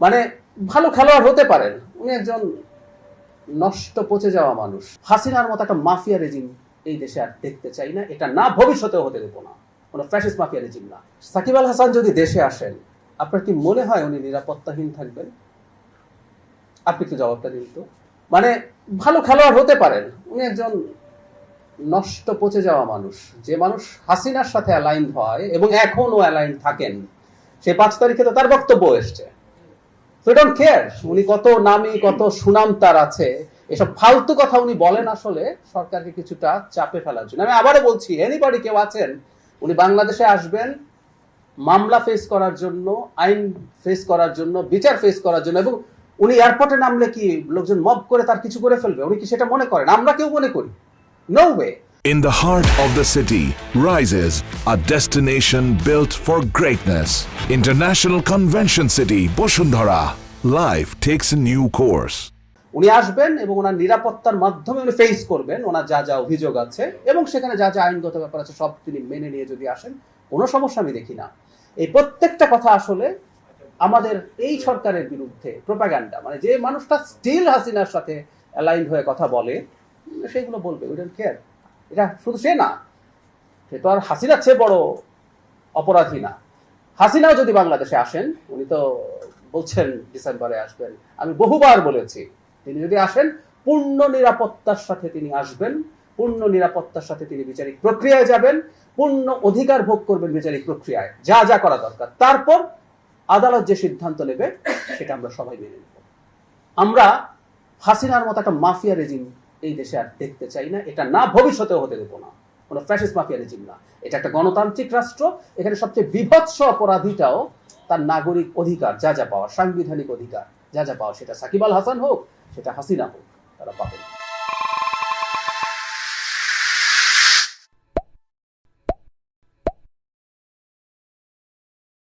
মানে ভালো খেলোয়াড় হতে পারেন, উনি একজন নষ্ট পচে যাওয়া মানুষ। হাসিনার মতো একটা মাফিয়া রেজিম এই দেশে আর দেখতে চাই না, এটা না ভবিষ্যতেও হতে দেবো না, কোনো ফ্যাসিস্ট মাফিয়া রেজিম না। সাকিব আল হাসান যদি দেশে আসেন, আপনার কি মনে হয় উনি নিরাপত্তাহীন থাকবেন? আপনি একটু জবাবটা দিন তো। মানে ভালো খেলোয়াড় হতে পারেন, উনি একজন নষ্ট পচে যাওয়া মানুষ। যে মানুষ হাসিনার সাথে অ্যালাইন হয় এবং এখনো অ্যালাইন থাকেন, সে 5 তারিখে তো তার বক্তব্য এসছে। We don't care উনি কত নামী, কত সুনাম তার আছে, এসব ফালতু কথা উনি বলেন আসলে সরকারকে কিছুটা চাপে ফেলার জন্য। আমি আবারও বলছি, এনিবডি কেউ আছেন, উনি বাংলাদেশে আসবেন মামলা ফেস করার জন্য, আইন ফেস করার জন্য, বিচার ফেস করার জন্য, এবং উনি এয়ারপোর্টে নামলে কি লোকজন মব করে তার কিছু করে ফেলবে? উনি কি সেটা মনে করেন? আমরা কেউ মনে করি? No way. In the heart of the city rises a destination built for greatness. International Convention City, Bosundhara. Life takes a new course. উনি আসবেন এবং ওনার নিরাপত্তার মাধ্যমে উনি ফেস করবেন ওনার যা যা অভিযোগ আছে, এবং সেখানে যা যা আইনগত ব্যাপার আছে সব তিনি মেনে নিয়ে যদি আসেন, কোনো সমস্যা আমি দেখি না। এই প্রত্যেকটা কথা আসলে আমাদের এই সরকারের বিরুদ্ধে প্রোপাগান্ডা, মানে যে মানুষটা স্টিল হাসিনার সাথে অ্যালাইন হয়ে কথা বলে, সেগুলো বলবে। We don't care. এটা শুধু সে না, সে তো আর হাসিনার চেয়ে বড় অপরাধী না। হাসিনাও যদি বাংলাদেশে আসেন, উনি তো বলছেন ডিসেম্বরে আসবেন, আমি বহুবার বলেছি, তিনি যদি আসেন পূর্ণ নিরাপত্তার সাথে তিনি আসবেন, পূর্ণ নিরাপত্তার সাথে তিনি বিচারিক প্রক্রিয়ায় যাবেন, পূর্ণ অধিকার ভোগ করবেন বিচারিক প্রক্রিয়ায়, যা যা করা দরকার। তারপর আদালত যে সিদ্ধান্ত নেবে সেটা আমরা সবাই মেনে নেব। আমরা হাসিনার মতো একটা মাফিয়া রেজিম এই দেশে আর দেখতে চাই না, এটা না ভবিষ্যতেও হতে দেবো না, কোনো ফ্যাসিস্ট মাফিয়া রেজিম না। এটা একটা গণতান্ত্রিক রাষ্ট্র, এখানে সবচেয়ে বিভৎস অপরাধীটাও তার নাগরিক অধিকার যা যা পাওয়া, সাংবিধানিক অধিকার যা যা পাওয়া, সেটা সাকিব আল হাসান হোক, সেটা হাসিনা হোক, তারা পাবেন।